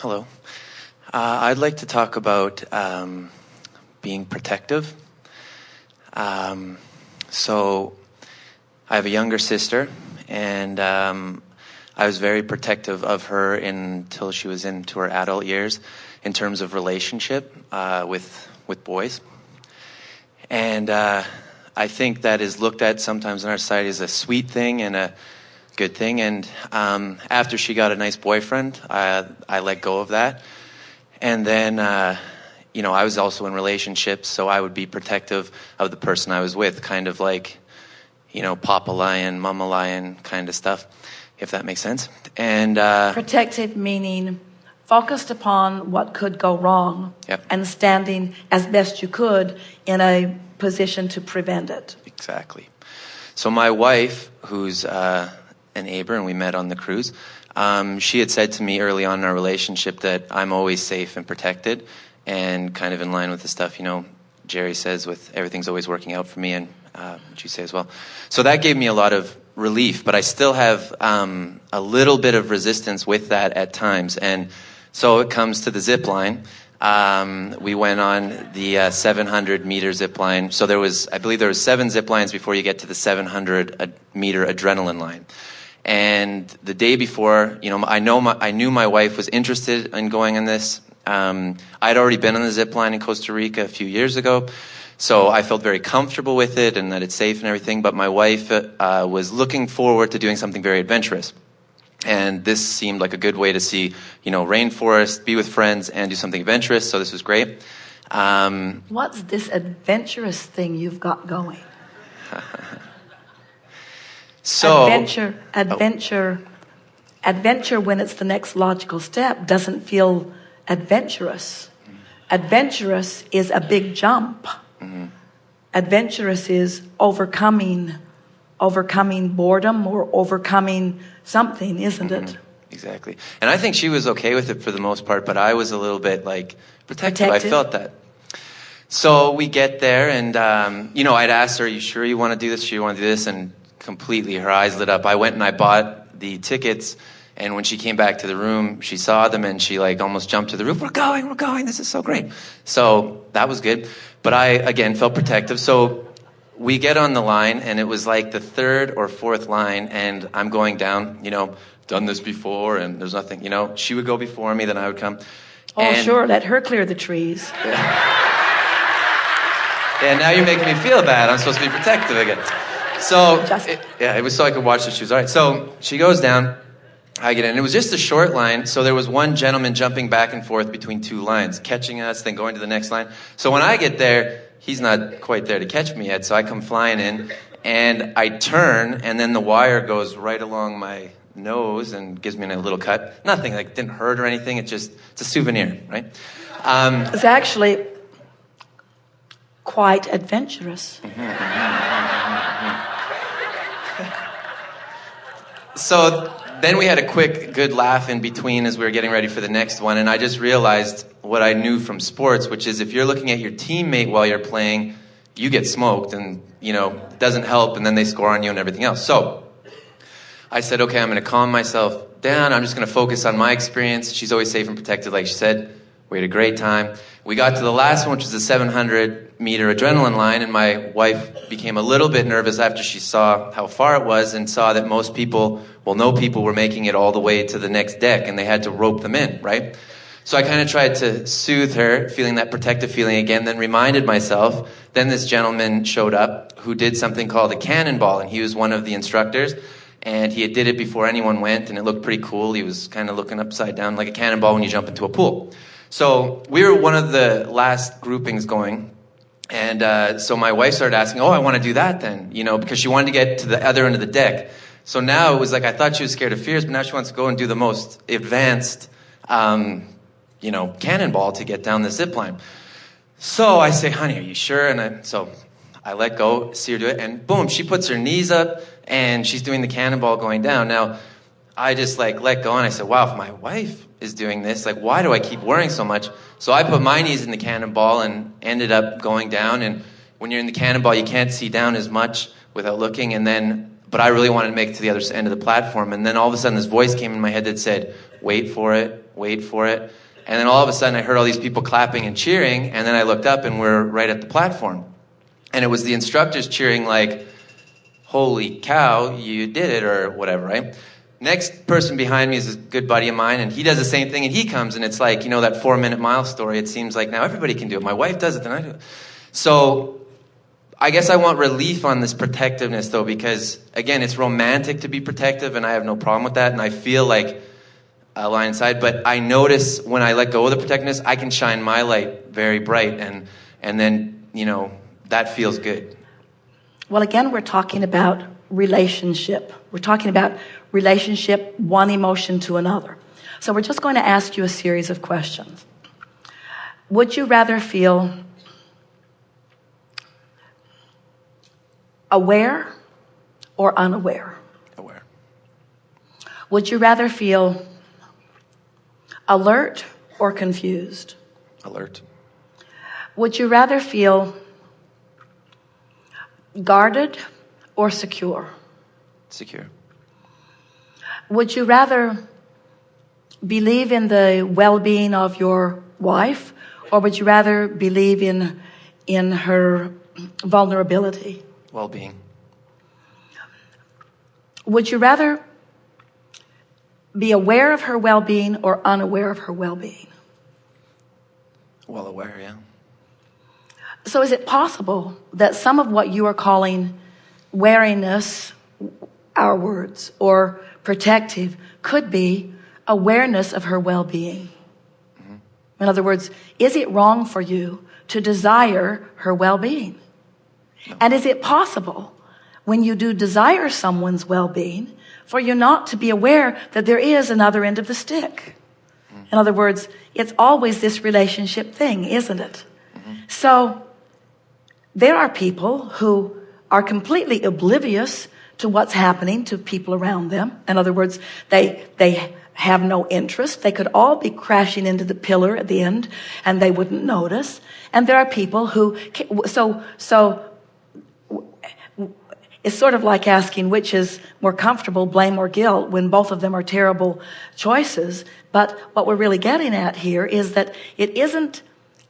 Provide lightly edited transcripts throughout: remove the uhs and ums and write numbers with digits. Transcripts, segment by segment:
Hello. I'd like to talk about being protective. So I have a younger sister, and I was very protective of her until she was into her adult years in terms of relationship with boys. And I think that is looked at sometimes in our society as a sweet thing and a good thing. And after she got a nice boyfriend, I let go of that. And then, I was also in relationships, so I would be protective of the person I was with, kind of like, Papa Lion, Mama Lion kind of stuff, if that makes sense. And protective meaning focused upon what could go wrong. Yep. And standing as best you could in a position to prevent it. Exactly. So my wife, who's a neighbor, and we met on the cruise, she had said to me early on in our relationship that I'm always safe and protected, and kind of in line with the stuff, Jerry says with everything's always working out for me, and what you say as well. So that gave me a lot of relief, but I still have a little bit of resistance with that at times. And so it comes to the zip line. We went on the 700-meter zip line. So I believe there was 7 zip lines before you get to the 700-meter adrenaline line. And the day before, I knew my wife was interested in going on this. I'd already been on the zip line in Costa Rica a few years ago, so I felt very comfortable with it and that it's safe and everything. But my wife was looking forward to doing something very adventurous. And this seemed like a good way to see, rainforest, be with friends, and do something adventurous. So this was great. What's this adventurous thing you've got going? So adventure when it's the next logical step doesn't feel adventurous. Adventurous is a big jump. Mm-hmm. Adventurous is overcoming boredom or overcoming something, isn't it? Exactly. And I think she was okay with it for the most part, but I was a little bit protective. I felt that. So we get there, and I'd asked her, "Are you sure you want to do this? Sure you want to do this?" And completely, her eyes lit up. I went and I bought the tickets, and when she came back to the room, she saw them, and she almost jumped to the roof. We're going. This is so great. So that was good. But I, again, felt protective. So we get on the line, and it was the 3rd or 4th line, and I'm going down, done this before, and there's nothing, she would go before me, then I would come. Oh, sure, let her clear the trees. Yeah, now you're making me feel bad. I'm supposed to be protective again. So, it was so I could watch the shoes. All right, so she goes down, I get in. It was just a short line, so there was one gentleman jumping back and forth between 2 lines, catching us, then going to the next line. So when I get there, he's not quite there to catch me yet, so I come flying in, and I turn, and then the wire goes right along my nose and gives me a little cut. Nothing, didn't hurt or anything, it's a souvenir, right? It's actually quite adventurous. So then we had a quick, good laugh in between as we were getting ready for the next one, and I just realized what I knew from sports, which is if you're looking at your teammate while you're playing, you get smoked, and, it doesn't help, and then they score on you and everything else. So I said, okay, I'm going to calm myself down. I'm just going to focus on my experience. She's always safe and protected, like she said. We had a great time. We got to the last one, which was the 700-meter adrenaline line, and my wife became a little bit nervous after she saw how far it was and saw that no people were making it all the way to the next deck, and they had to rope them in, right? So I kind of tried to soothe her, feeling that protective feeling again, then reminded myself. Then this gentleman showed up who did something called a cannonball, and he was one of the instructors, and he did it before anyone went, and it looked pretty cool. He was kind of looking upside down like a cannonball when you jump into a pool. So we were one of the last groupings going, and so my wife started asking, I want to do that then, because she wanted to get to the other end of the deck. So now it was I thought she was scared of fears, but now she wants to go and do the most advanced, cannonball to get down the zip line. So I say, honey, are you sure? And so I let go, see her do it, and boom, she puts her knees up, and she's doing the cannonball going down. Now, I just let go, and I said, wow, if my wife is doing this, why do I keep worrying so much? So I put my knees in the cannonball and ended up going down, and when you're in the cannonball, you can't see down as much without looking, but I really wanted to make it to the other end of the platform, and then all of a sudden this voice came in my head that said, wait for it, wait for it. And then all of a sudden I heard all these people clapping and cheering, and then I looked up and we're right at the platform. And it was the instructors cheering like, holy cow, you did it, or whatever, right? Next person behind me is a good buddy of mine, and he does the same thing, and he comes, and it's like, that 4-minute mile story. It seems like now everybody can do it. My wife does it, then I do it. So I guess I want relief on this protectiveness, though, because, again, it's romantic to be protective, and I have no problem with that, and I feel like a line inside, but I notice when I let go of the protectiveness, I can shine my light very bright, and then, that feels good. Well, again, we're talking about relationship. We're talking about relationship, one emotion to another. So we're just going to ask you a series of questions. Would you rather feel aware or unaware? Aware. Would you rather feel alert or confused? Alert. Would you rather feel guarded or secure? Secure. Would you rather believe in the well-being of your wife, or would you rather believe in her vulnerability? Well-being. Would you rather be aware of her well-being or unaware of her well-being? Well aware, yeah. So is it possible that some of what you are calling wariness, our words, or protective, could be awareness of her well-being? Mm-hmm. In other words, is it wrong for you to desire her well-being? No. And is it possible, when you do desire someone's well-being, for you not to be aware that there is another end of the stick? Mm-hmm. In other words, it's always this relationship thing, isn't it? Mm-hmm. So there are people who are completely oblivious to what's happening to people around them. In other words, they have no interest. They could all be crashing into the pillar at the end, and they wouldn't notice. And there are people who, so it's sort of like asking which is more comfortable, blame or guilt, when both of them are terrible choices. But what we're really getting at here is that it isn't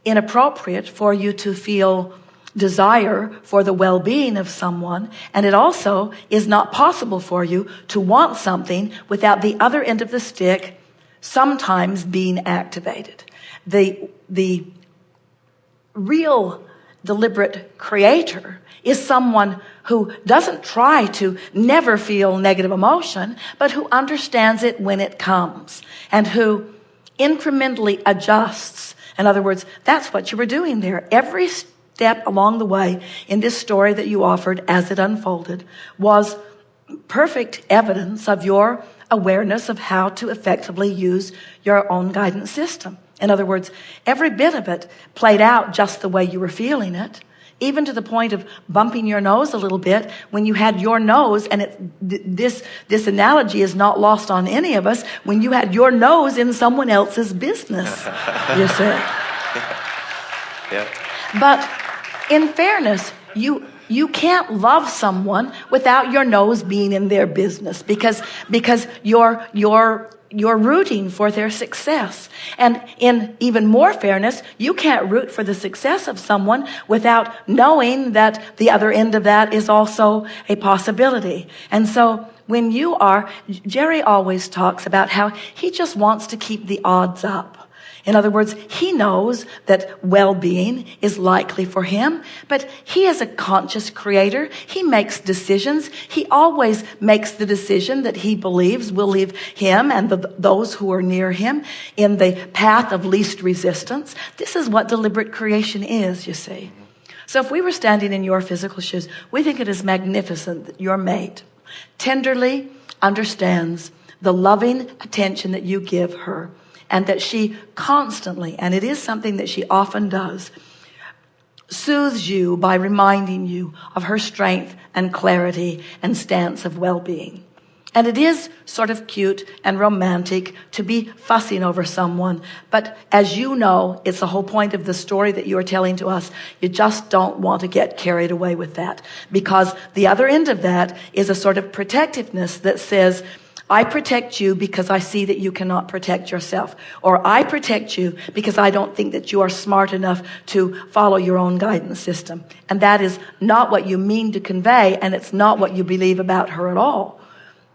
inappropriate for you to feel desire for the well-being of someone, and it also is not possible for you to want something without the other end of the stick sometimes being activated. The real deliberate creator is someone who doesn't try to never feel negative emotion, but who understands it when it comes, and who incrementally adjusts. In other words, that's what you were doing there. Every step along the way in this story that you offered as it unfolded was perfect evidence of your awareness of how to effectively use your own guidance system. In other words, every bit of it played out just the way you were feeling it, even to the point of bumping your nose a little bit when you had your nose, and this analogy is not lost on any of us, when you had your nose in someone else's business, you say. Yeah. But in fairness, you can't love someone without your nose being in their business, because you're rooting for their success. And in even more fairness, you can't root for the success of someone without knowing that the other end of that is also a possibility. And so when Jerry always talks about how he just wants to keep the odds up. In other words, he knows that well-being is likely for him, but he is a conscious creator. He makes decisions. He always makes the decision that he believes will leave him and those who are near him in the path of least resistance. This is what deliberate creation is, you see. So if we were standing in your physical shoes, we think it is magnificent that your mate tenderly understands the loving attention that you give her, and that she constantly, and it is something that she often does, soothes you by reminding you of her strength and clarity and stance of well-being. And it is sort of cute and romantic to be fussing over someone, but as you know, it's the whole point of the story that you are telling to us. You just don't want to get carried away with that, because the other end of that is a sort of protectiveness that says, I protect you because I see that you cannot protect yourself. Or I protect you because I don't think that you are smart enough to follow your own guidance system. And that is not what you mean to convey, and it's not what you believe about her at all.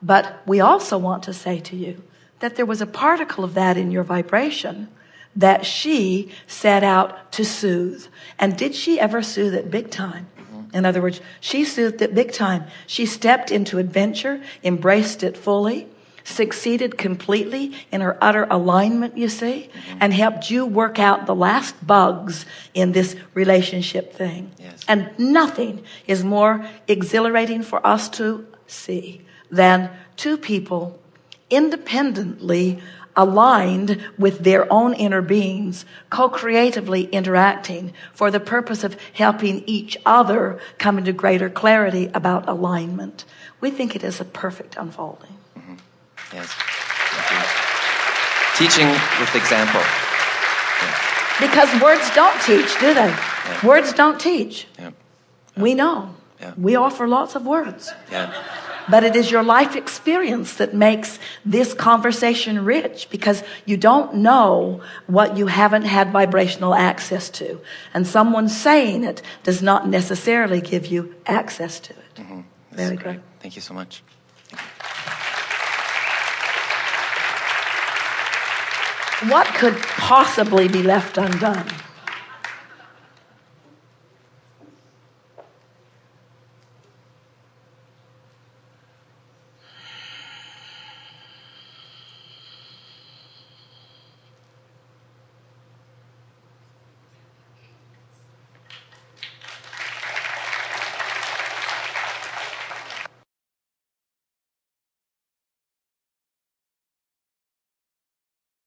But we also want to say to you that there was a particle of that in your vibration that she set out to soothe. And did she ever soothe it big time? In other words, she soothed it big time. She stepped into adventure, embraced it fully, succeeded completely in her utter alignment, you see, and helped you work out the last bugs in this relationship thing. Yes. And nothing is more exhilarating for us to see than two people independently aligned with their own inner beings, co-creatively interacting for the purpose of helping each other come into greater clarity about alignment. We think it is a perfect unfolding. Mm-hmm. Yes. Teaching with example. Yeah. Because words don't teach, do they? Yeah. Words don't teach. Yeah. We know. Yeah. We offer lots of words. Yeah. But it is your life experience that makes this conversation rich, because you don't know what you haven't had vibrational access to. And someone saying it does not necessarily give you access to it. Mm-hmm. Very good. Thank you so much. What could possibly be left undone?